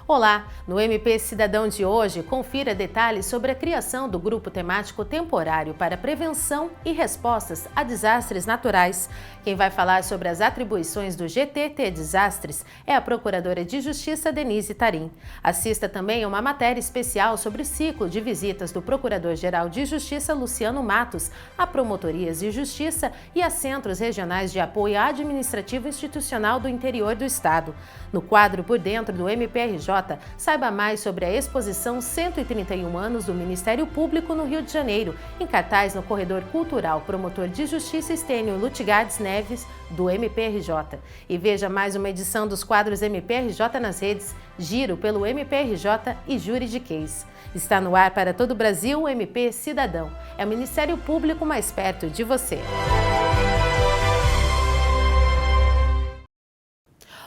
Olá! No MP Cidadão de hoje, confira detalhes sobre a criação do Grupo Temático Temporário para Prevenção e Respostas a Desastres Naturais. Quem vai falar sobre as atribuições do GTT Desastres é a Procuradora de Justiça Denise Tarim. Assista também a uma matéria especial sobre o ciclo de visitas do Procurador-Geral de Justiça Luciano Matos a promotorias de justiça e a centros regionais de apoio administrativo institucional do interior do Estado. No quadro Por Dentro do MPRJ, saiba mais sobre a exposição 131 anos do Ministério Público no Rio de Janeiro, em cartaz no Corredor Cultural Promotor de Justiça Estênio Lutigardes Neves, do MPRJ. E veja mais uma edição dos quadros MPRJ nas redes, Giro pelo MPRJ e Juridiquês. Está no ar para todo o Brasil o MP Cidadão. É o Ministério Público mais perto de você.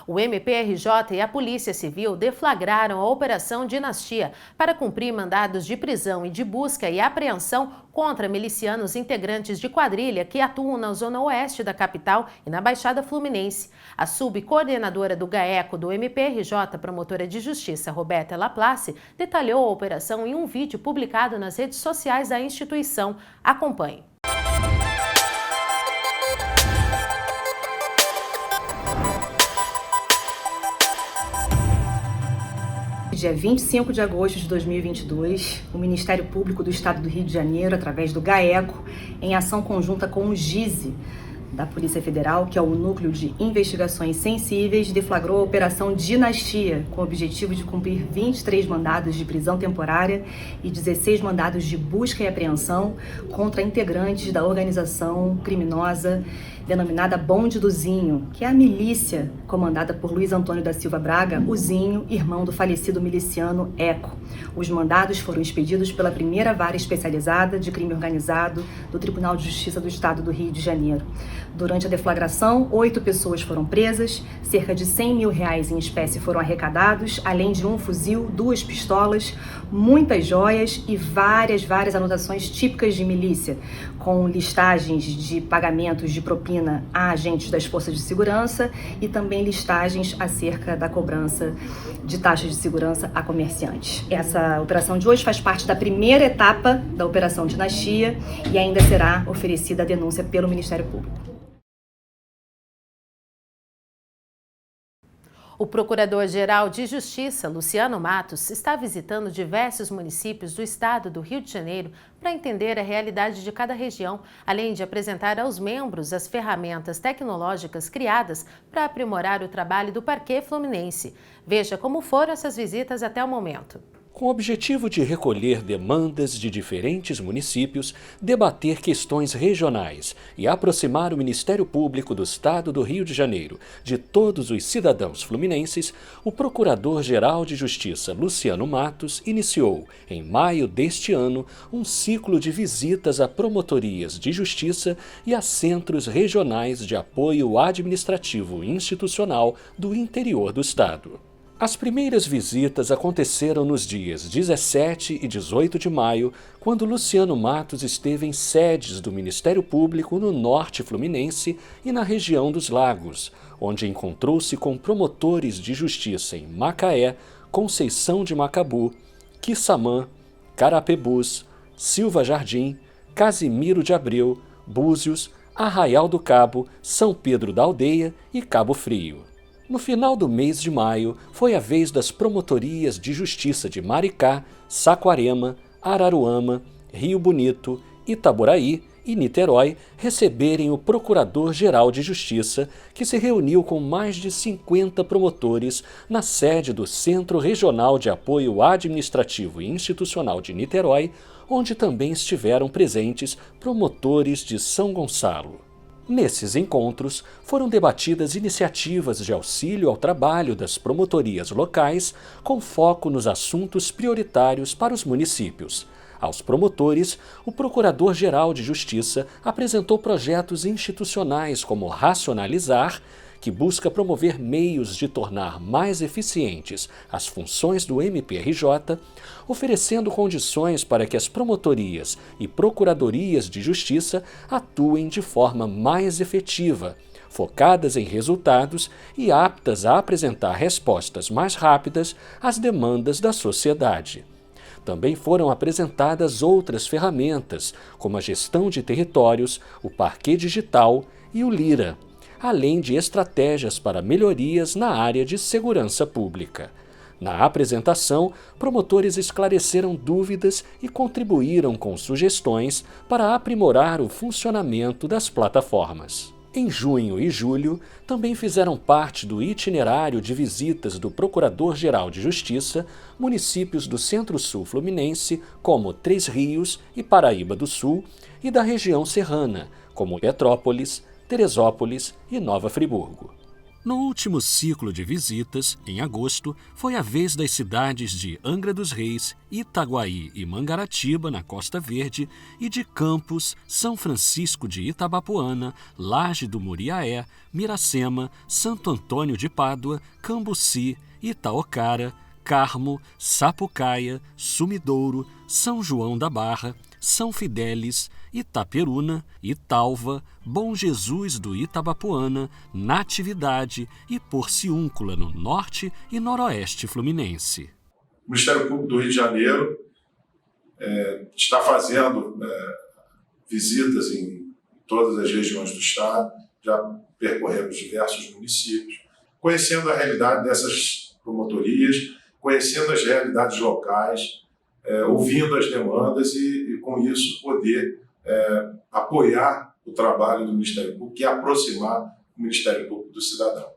O MPRJ e a Polícia Civil deflagraram a Operação Dinastia para cumprir mandados de prisão e de busca e apreensão contra milicianos integrantes de quadrilha que atuam na zona oeste da capital e na Baixada Fluminense. A subcoordenadora do GAECO do MPRJ, promotora de justiça Roberta Laplace, detalhou a operação em um vídeo publicado nas redes sociais da instituição. Acompanhe. Dia 25 de agosto de 2022, o Ministério Público do Estado do Rio de Janeiro, através do GAECO, em ação conjunta com o GISE, da Polícia Federal, que é o Núcleo de Investigações Sensíveis, deflagrou a Operação Dinastia, com o objetivo de cumprir 23 mandados de prisão temporária e 16 mandados de busca e apreensão contra integrantes da organização criminosa denominada Bonde do Zinho, que é a milícia comandada por Luiz Antônio da Silva Braga, o Zinho, irmão do falecido miliciano Eco. Os mandados foram expedidos pela primeira vara especializada de crime organizado do Tribunal de Justiça do Estado do Rio de Janeiro. Durante a deflagração, 8 pessoas foram presas, cerca de R$100 mil em espécie foram arrecadados, além de um fuzil, 2 pistolas, muitas joias e várias anotações típicas de milícia, com listagens de pagamentos de propina a agentes das forças de segurança e também listagens acerca da cobrança de taxas de segurança a comerciantes. Essa operação de hoje faz parte da primeira etapa da Operação Dinastia e ainda será oferecida a denúncia pelo Ministério Público. O Procurador-Geral de Justiça, Luciano Matos, está visitando diversos municípios do estado do Rio de Janeiro para entender a realidade de cada região, além de apresentar aos membros as ferramentas tecnológicas criadas para aprimorar o trabalho do Parquê Fluminense. Veja como foram essas visitas até o momento. Com o objetivo de recolher demandas de diferentes municípios, debater questões regionais e aproximar o Ministério Público do Estado do Rio de Janeiro de todos os cidadãos fluminenses, o Procurador-Geral de Justiça, Luciano Matos, iniciou, em maio deste ano, um ciclo de visitas a promotorias de justiça e a centros regionais de apoio administrativo e institucional do interior do Estado. As primeiras visitas aconteceram nos dias 17 e 18 de maio, quando Luciano Matos esteve em sedes do Ministério Público no norte fluminense e na região dos Lagos, onde encontrou-se com promotores de justiça em Macaé, Conceição de Macabu, Quissamã, Carapebus, Silva Jardim, Casimiro de Abreu, Búzios, Arraial do Cabo, São Pedro da Aldeia e Cabo Frio. No final do mês de maio, foi a vez das promotorias de justiça de Maricá, Saquarema, Araruama, Rio Bonito, Itaboraí e Niterói receberem o Procurador-Geral de Justiça, que se reuniu com mais de 50 promotores na sede do Centro Regional de Apoio Administrativo e Institucional de Niterói, onde também estiveram presentes promotores de São Gonçalo. Nesses encontros, foram debatidas iniciativas de auxílio ao trabalho das promotorias locais, com foco nos assuntos prioritários para os municípios. Aos promotores, o Procurador-Geral de Justiça apresentou projetos institucionais como Racionalizar, que busca promover meios de tornar mais eficientes as funções do MPRJ, oferecendo condições para que as promotorias e procuradorias de justiça atuem de forma mais efetiva, focadas em resultados e aptas a apresentar respostas mais rápidas às demandas da sociedade. Também foram apresentadas outras ferramentas, como a gestão de territórios, o Parquet Digital e o Lira, além de estratégias para melhorias na área de segurança pública. Na apresentação, promotores esclareceram dúvidas e contribuíram com sugestões para aprimorar o funcionamento das plataformas. Em junho e julho, também fizeram parte do itinerário de visitas do Procurador-Geral de Justiça municípios do Centro-Sul Fluminense, como Três Rios e Paraíba do Sul, e da região serrana, como Petrópolis, Teresópolis e Nova Friburgo. No último ciclo de visitas, em agosto, foi a vez das cidades de Angra dos Reis, Itaguaí e Mangaratiba, na Costa Verde, e de Campos, São Francisco de Itabapoana, Laje do Muriaé, Miracema, Santo Antônio de Pádua, Cambuci, Itaocara, Carmo, Sapucaia, Sumidouro, São João da Barra, São Fidélis, Itaperuna, Italva, Bom Jesus do Itabapoana, Natividade e Porciúncula, no norte e noroeste fluminense. O Ministério Público do Rio de Janeiro está fazendo visitas em todas as regiões do estado, já percorremos diversos municípios, conhecendo a realidade dessas promotorias, conhecendo as realidades locais, ouvindo as demandas e com isso poder apoiar o trabalho do Ministério Público e aproximar o Ministério Público do cidadão.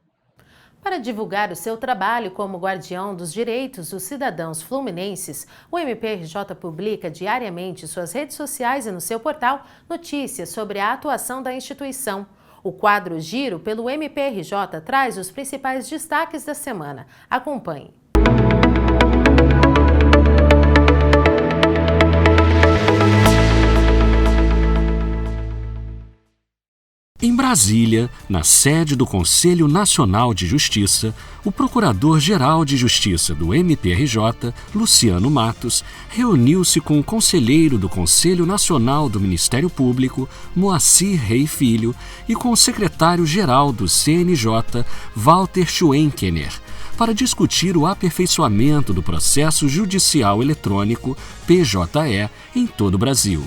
Para divulgar o seu trabalho como guardião dos direitos dos cidadãos fluminenses, o MPRJ publica diariamente em suas redes sociais e no seu portal notícias sobre a atuação da instituição. O quadro Giro pelo MPRJ traz os principais destaques da semana. Acompanhe. Em Brasília, na sede do Conselho Nacional de Justiça, o Procurador-Geral de Justiça do MPRJ, Luciano Matos, reuniu-se com o conselheiro do Conselho Nacional do Ministério Público, Moacir Rei Filho, e com o secretário-geral do CNJ, Walter Schwenkener, para discutir o aperfeiçoamento do processo judicial eletrônico, PJE, em todo o Brasil.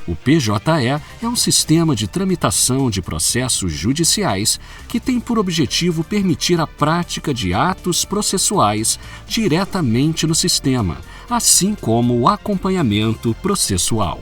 O PJE é um sistema de tramitação de processos judiciais que tem por objetivo permitir a prática de atos processuais diretamente no sistema, assim como o acompanhamento processual.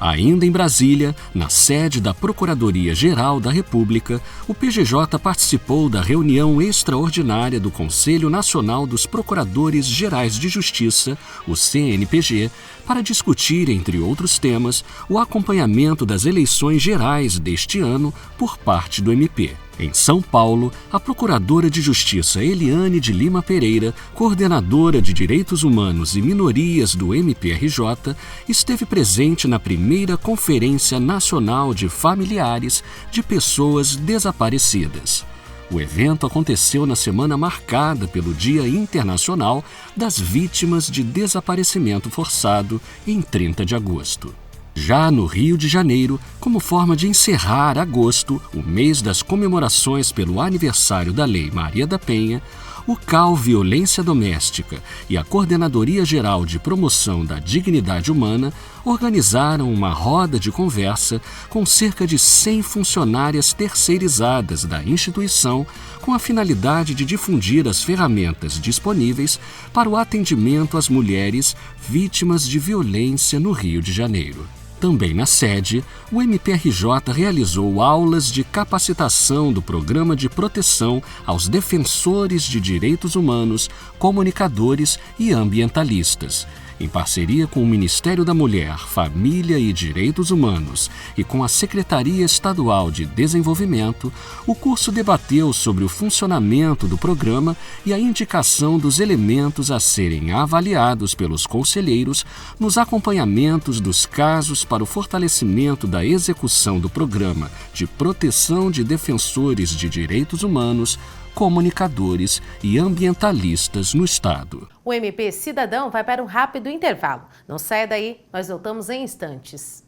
Ainda em Brasília, na sede da Procuradoria-Geral da República, o PGJ participou da reunião extraordinária do Conselho Nacional dos Procuradores-Gerais de Justiça, o CNPG, para discutir, entre outros temas, o acompanhamento das eleições gerais deste ano por parte do MP. Em São Paulo, a Procuradora de Justiça Eliane de Lima Pereira, coordenadora de Direitos Humanos e Minorias do MPRJ, esteve presente na primeira Conferência Nacional de Familiares de Pessoas Desaparecidas. O evento aconteceu na semana marcada pelo Dia Internacional das Vítimas de Desaparecimento Forçado, em 30 de agosto. Já no Rio de Janeiro, como forma de encerrar agosto, o mês das comemorações pelo aniversário da Lei Maria da Penha, o CAU Violência Doméstica e a Coordenadoria Geral de Promoção da Dignidade Humana organizaram uma roda de conversa com cerca de 100 funcionárias terceirizadas da instituição, com a finalidade de difundir as ferramentas disponíveis para o atendimento às mulheres vítimas de violência no Rio de Janeiro. Também na sede, o MPRJ realizou aulas de capacitação do Programa de Proteção aos Defensores de Direitos Humanos, Comunicadores e Ambientalistas. Em parceria com o Ministério da Mulher, Família e Direitos Humanos e com a Secretaria Estadual de Desenvolvimento, o curso debateu sobre o funcionamento do programa e a indicação dos elementos a serem avaliados pelos conselheiros nos acompanhamentos dos casos para o fortalecimento da execução do Programa de Proteção de Defensores de Direitos Humanos, Comunicadores e Ambientalistas no Estado. O MP Cidadão vai para um rápido intervalo. Não saia daí, nós voltamos em instantes.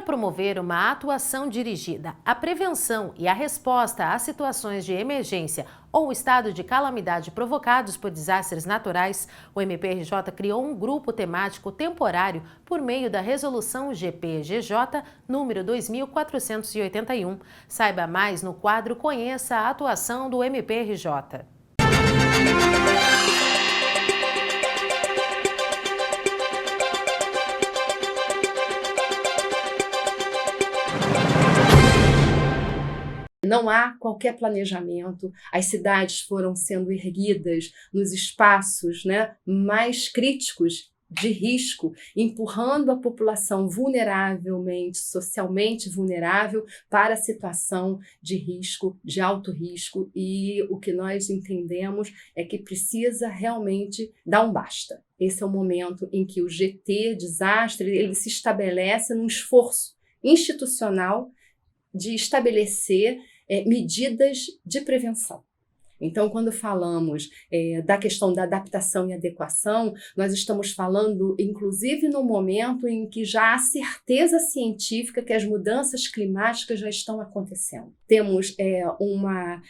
promover uma atuação dirigida à prevenção e à resposta a situações de emergência ou estado de calamidade provocados por desastres naturais, o MPRJ criou um grupo temático temporário por meio da Resolução GPGJ número 2481. Saiba mais no quadro Conheça a atuação do MPRJ. Não há qualquer planejamento, as cidades foram sendo erguidas nos espaços, né, mais críticos de risco, empurrando a população vulneravelmente, socialmente vulnerável, para a situação de risco, de alto risco, e o que nós entendemos é que precisa realmente dar um basta. Esse é o momento em que o GT, desastre, ele se estabelece num esforço institucional de estabelecer medidas de prevenção. Então, quando falamos da questão da adaptação e adequação, nós estamos falando, inclusive, no momento em que já há certeza científica que as mudanças climáticas já estão acontecendo. Temos uma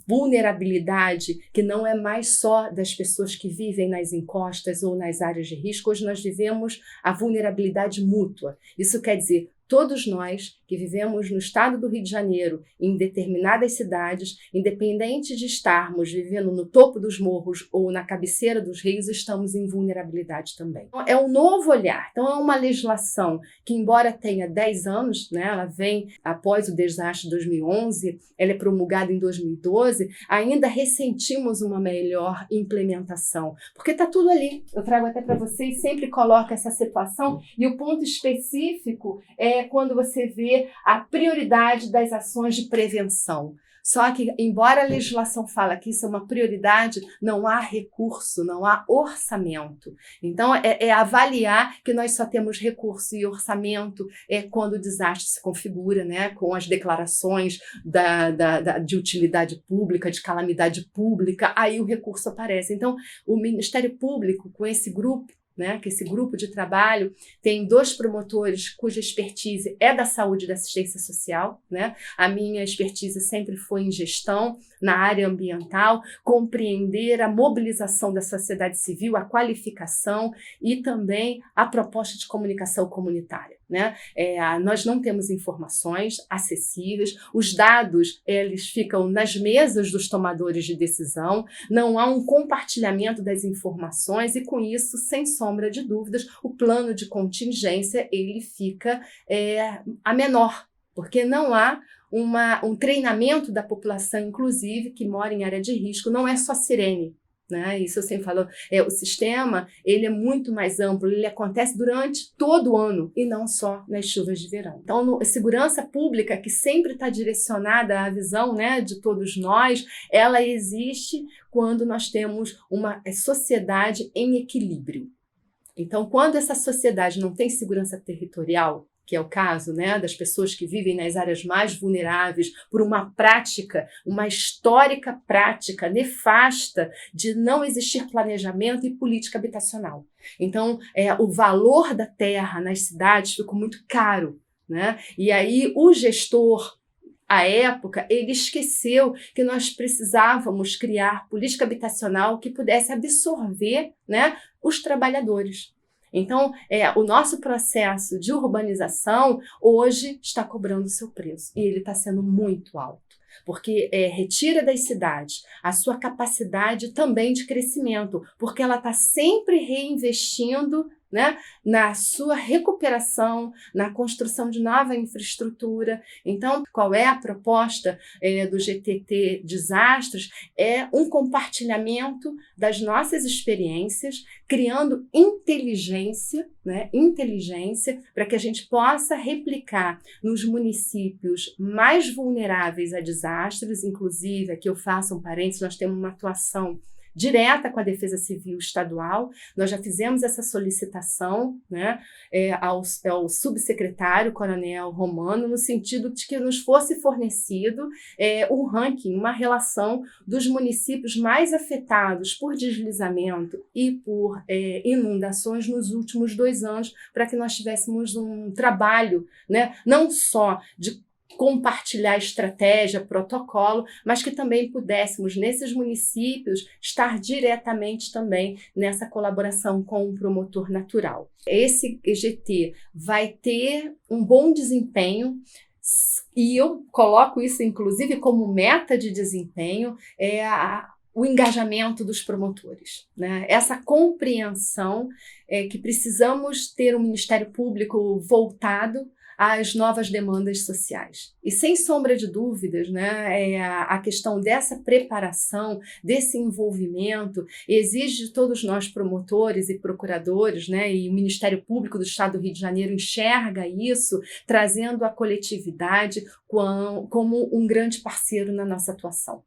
vulnerabilidade que não é mais só das pessoas que vivem nas encostas ou nas áreas de risco. Hoje nós vivemos a vulnerabilidade mútua. Isso quer dizer, todos nós que vivemos no estado do Rio de Janeiro, em determinadas cidades, independente de estarmos vivendo no topo dos morros ou na cabeceira dos rios, estamos em vulnerabilidade também. É um novo olhar. Então, é uma legislação que, embora tenha 10 anos, né, ela vem após o desastre de 2011, ela é promulgada em 2012, ainda ressentimos uma melhor implementação, porque está tudo ali. Eu trago até para vocês, sempre coloco essa situação, e o ponto específico é quando você vê a prioridade das ações de prevenção. Só que, embora a legislação fale que isso é uma prioridade, não há recurso, não há orçamento. Então, é avaliar que nós só temos recurso e orçamento quando o desastre se configura, né, com as declarações de utilidade pública, de calamidade pública, aí o recurso aparece. Então, o Ministério Público, com esse grupo, né, que esse grupo de trabalho tem 2 promotores cuja expertise é da saúde e da assistência social, né? A minha expertise sempre foi em gestão, na área ambiental, compreender a mobilização da sociedade civil, a qualificação e também a proposta de comunicação comunitária, né? Nós não temos informações acessíveis, os dados eles ficam nas mesas dos tomadores de decisão, não há um compartilhamento das informações e com isso, sem sombra de dúvidas, o plano de contingência ele fica a menor, porque não há um treinamento da população, inclusive, que mora em área de risco, não é só sirene. Né? Isso eu sempre falo, o sistema ele é muito mais amplo, ele acontece durante todo o ano e não só nas chuvas de verão. Então, a segurança pública, que sempre está direcionada à visão, né, de todos nós, ela existe quando nós temos uma sociedade em equilíbrio. Então, quando essa sociedade não tem segurança territorial, que é o caso, né, das pessoas que vivem nas áreas mais vulneráveis por uma prática, uma histórica prática nefasta de não existir planejamento e política habitacional. Então, o valor da terra nas cidades ficou muito caro, né? E aí o gestor, à época, ele esqueceu que nós precisávamos criar política habitacional que pudesse absorver, né, os trabalhadores. Então, o nosso processo de urbanização hoje está cobrando seu preço e ele está sendo muito alto, porque retira das cidades a sua capacidade também de crescimento, porque ela está sempre reinvestindo, né, na sua recuperação, na construção de nova infraestrutura. Então, qual é a proposta do GTT Desastres? É um compartilhamento das nossas experiências, criando inteligência, né, inteligência para que a gente possa replicar nos municípios mais vulneráveis a desastres. Inclusive, aqui eu faço um parênteses, nós temos uma atuação direta com a Defesa Civil Estadual. Nós já fizemos essa solicitação, né, ao subsecretário, Coronel Romano, no sentido de que nos fosse fornecido um ranking, uma relação dos municípios mais afetados por deslizamento e por inundações nos últimos 2 anos, para que nós tivéssemos um trabalho, né, não só de compartilhar estratégia, protocolo, mas que também pudéssemos, nesses municípios, estar diretamente também nessa colaboração com o promotor natural. Esse EGT vai ter um bom desempenho, e eu coloco isso, inclusive, como meta de desempenho, o engajamento dos promotores, né? Essa compreensão que precisamos ter um Ministério Público voltado às novas demandas sociais. E sem sombra de dúvidas, né, a questão dessa preparação, desse envolvimento, exige de todos nós promotores e procuradores, né, e o Ministério Público do Estado do Rio de Janeiro enxerga isso, trazendo a coletividade como um grande parceiro na nossa atuação.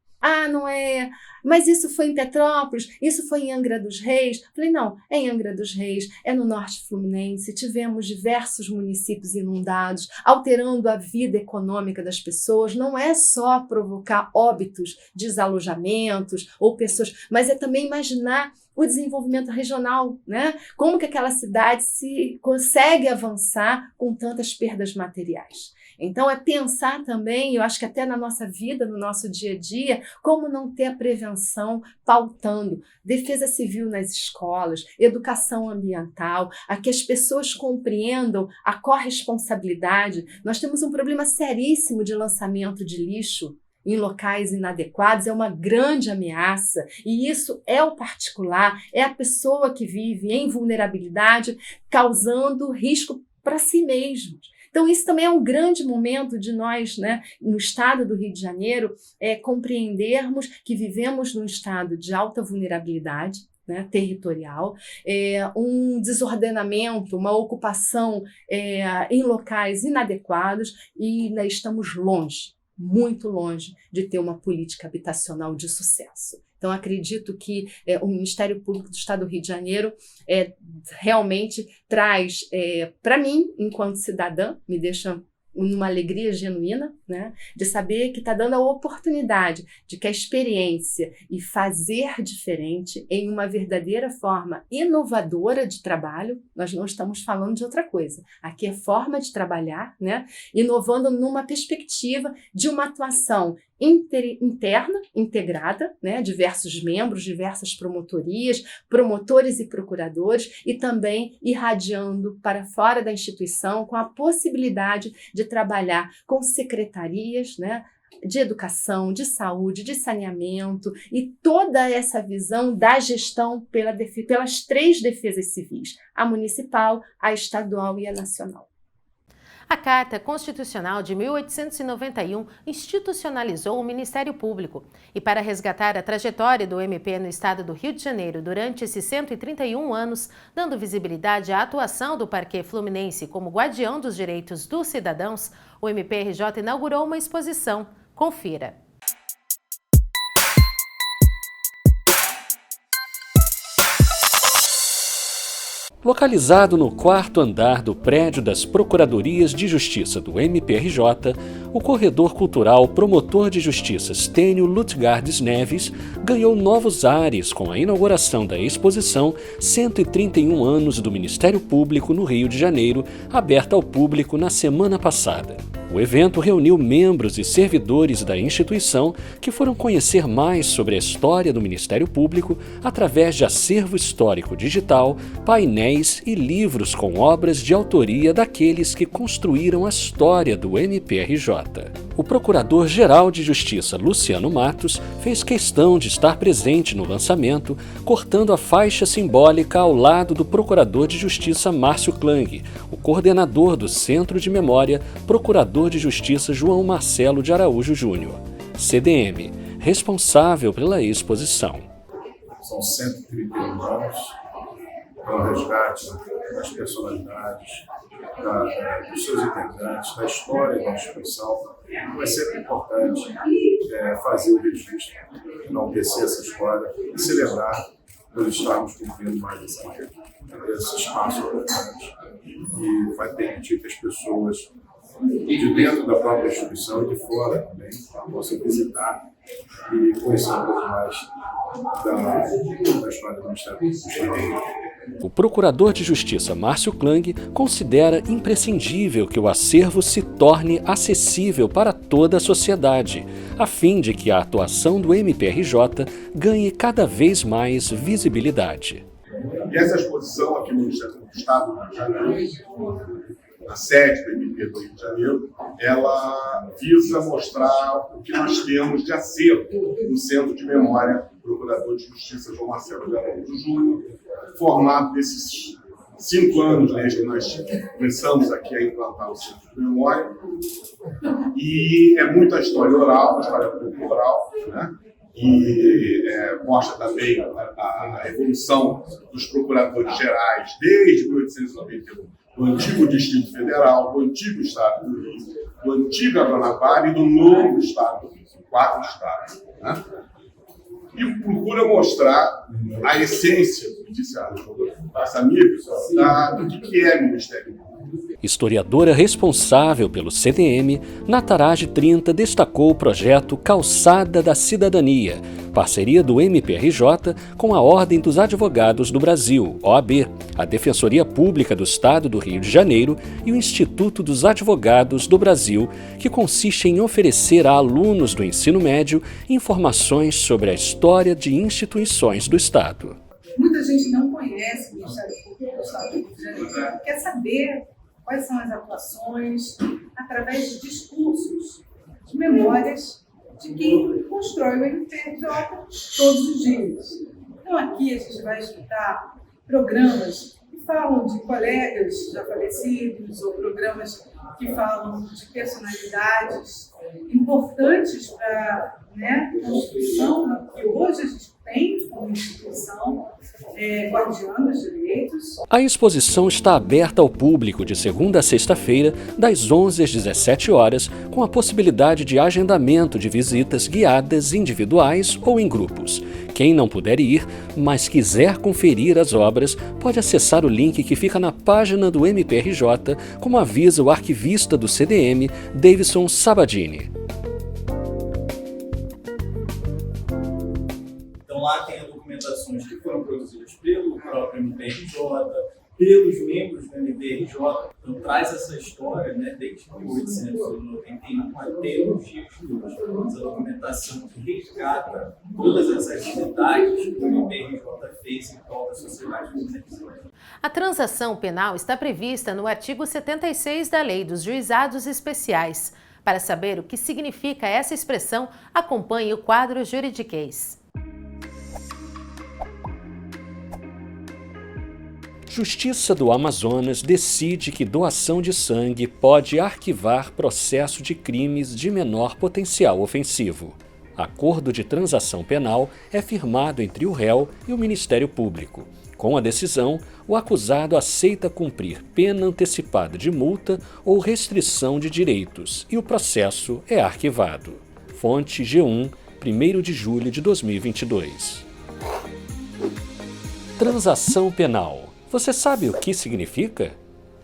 Não é, mas isso foi em Petrópolis, isso foi em Angra dos Reis. Falei, não, é em Angra dos Reis, é no Norte Fluminense, tivemos diversos municípios inundados, alterando a vida econômica das pessoas. Não é só provocar óbitos, desalojamentos ou pessoas, mas é também imaginar o desenvolvimento regional, né? Como que aquela cidade se consegue avançar com tantas perdas materiais. Então, é pensar também, eu acho que até na nossa vida, no nosso dia a dia, como não ter a prevenção pautando defesa civil nas escolas, educação ambiental, a que as pessoas compreendam a corresponsabilidade. Nós temos um problema seríssimo de lançamento de lixo em locais inadequados, é uma grande ameaça, e isso é o particular, é a pessoa que vive em vulnerabilidade, causando risco para si mesmo. Então, isso também é um grande momento de nós, né, no estado do Rio de Janeiro, compreendermos que vivemos num estado de alta vulnerabilidade, né, territorial, um desordenamento, uma ocupação em locais inadequados, e ainda estamos longe, muito longe de ter uma política habitacional de sucesso. Então, acredito que o Ministério Público do Estado do Rio de Janeiro realmente traz, para mim, enquanto cidadã, me deixa numa alegria genuína, né, de saber que está dando a oportunidade de que a experiência e fazer diferente em uma verdadeira forma inovadora de trabalho, nós não estamos falando de outra coisa. Aqui é forma de trabalhar, né, inovando numa perspectiva de uma atuação interna, integrada, né, diversos membros, diversas promotorias, promotores e procuradores, e também irradiando para fora da instituição com a possibilidade de trabalhar com secretarias, né, de educação, de saúde, de saneamento, e toda essa visão da gestão pelas 3 defesas civis, a municipal, a estadual e a nacional. A Carta Constitucional de 1891 institucionalizou o Ministério Público. E para resgatar a trajetória do MP no estado do Rio de Janeiro durante esses 131 anos, dando visibilidade à atuação do Parquê Fluminense como guardião dos direitos dos cidadãos, o MPRJ inaugurou uma exposição. Confira. Localizado no 4º andar do prédio das Procuradorias de Justiça do MPRJ, o corredor cultural Promotor de Justiça Stênio Lutgardes Neves ganhou novos ares com a inauguração da exposição 131 anos do Ministério Público no Rio de Janeiro, aberta ao público na semana passada. O evento reuniu membros e servidores da instituição que foram conhecer mais sobre a história do Ministério Público através de acervo histórico digital, painéis e livros com obras de autoria daqueles que construíram a história do MPRJ. O Procurador-Geral de Justiça, Luciano Matos, fez questão de estar presente no lançamento, cortando a faixa simbólica ao lado do Procurador de Justiça, Márcio Klang, o coordenador do Centro de Memória, Procurador de Justiça João Marcelo de Araújo Júnior, CDM, responsável pela exposição. São 131 anos para o resgate das personalidades, dos seus integrantes, da história da instituição. É sempre importante fazer o registro enaltecer essa história e celebrar por estarmos cumprindo mais esse espaço importante. E vai permitir que as pessoas de dentro da própria instituição e de fora também possam visitar e conhecer um pouco mais da história do Ministério Público. O Procurador de Justiça Márcio Klang considera imprescindível que o acervo se torne acessível para toda a sociedade, a fim de que a atuação do MPRJ ganhe cada vez mais visibilidade. E essa exposição aqui no Ministério do Estado do Rio de Janeiro, na sede do MP do Rio de Janeiro, ela visa mostrar o que nós temos de acervo no Centro de Memória do Procurador de Justiça João Marcelo de Araújo Júnior, formado desses 5 anos desde que nós começamos aqui a implantar o Centro de Memória. E é muita história oral, história cultural, né? E mostra também a evolução dos procuradores gerais desde 1891, do antigo Distrito Federal, do antigo Estado do Rio, do antigo Guanabara e do novo Estado do Rio, 4 estados. Né? E procura mostrar a essência, como disse a amiga, do que é Ministério Público. Historiadora responsável pelo CDM, Nataraj 30 destacou o projeto Calçada da Cidadania, parceria do MPRJ com a Ordem dos Advogados do Brasil, OAB, a Defensoria Pública do Estado do Rio de Janeiro e o Instituto dos Advogados do Brasil, que consiste em oferecer a alunos do ensino médio informações sobre a história de instituições do Estado. Muita gente não conhece o Ministério Público do Estado do Rio de Janeiro, quer saber quais são as atuações através de discursos, de memórias de quem constrói o MPRJ todos os dias. Então aqui a gente vai escutar programas que falam de colegas já falecidos ou programas que falam de personalidades importantes para a Constituição, que hoje a gente tem como instituição guardiã dos direitos. A exposição está aberta ao público de segunda a sexta-feira, das 11 às 17 horas, com a possibilidade de agendamento de visitas guiadas individuais ou em grupos. Quem não puder ir, mas quiser conferir as obras, pode acessar o link que fica na página do MPRJ, como avisa o arquivista do CDM, Davidson Sabadini. Então lá tem documentações que foram produzidas pelo próprio MPRJ, pelos membros do MPRJ, então traz essa história, né, desde 1891 até os dias de hoje. Essa documentação que resgata todas essas atividades que o MPRJ fez em prol da sociedade brasileira. A transação penal está prevista no artigo 76 da Lei dos Juizados Especiais. Para saber o que significa essa expressão, acompanhe o quadro Juridiquês. Justiça do Amazonas decide que doação de sangue pode arquivar processo de crimes de menor potencial ofensivo. Acordo de transação penal é firmado entre o réu e o Ministério Público. Com a decisão, o acusado aceita cumprir pena antecipada de multa ou restrição de direitos e o processo é arquivado. Fonte G1, 1º de julho de 2022. Transação penal. Você sabe o que significa?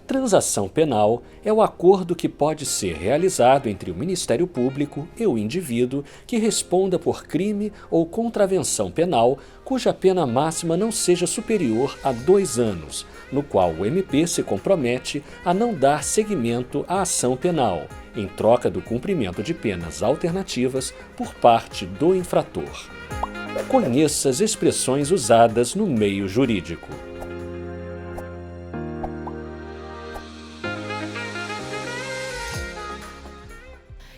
Transação penal é o acordo que pode ser realizado entre o Ministério Público e o indivíduo que responda por crime ou contravenção penal cuja pena máxima não seja superior a 2 anos, no qual o MP se compromete a não dar seguimento à ação penal, em troca do cumprimento de penas alternativas por parte do infrator. Conheça as expressões usadas no meio jurídico.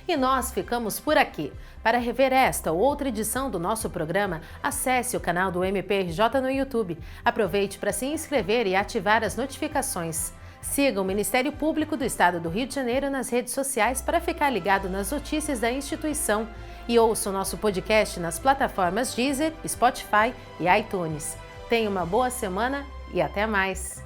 E nós ficamos por aqui. Para rever esta ou outra edição do nosso programa, acesse o canal do MPRJ no YouTube. Aproveite para se inscrever e ativar as notificações. Siga o Ministério Público do Estado do Rio de Janeiro nas redes sociais para ficar ligado nas notícias da instituição. E ouça o nosso podcast nas plataformas Deezer, Spotify e iTunes. Tenha uma boa semana e até mais!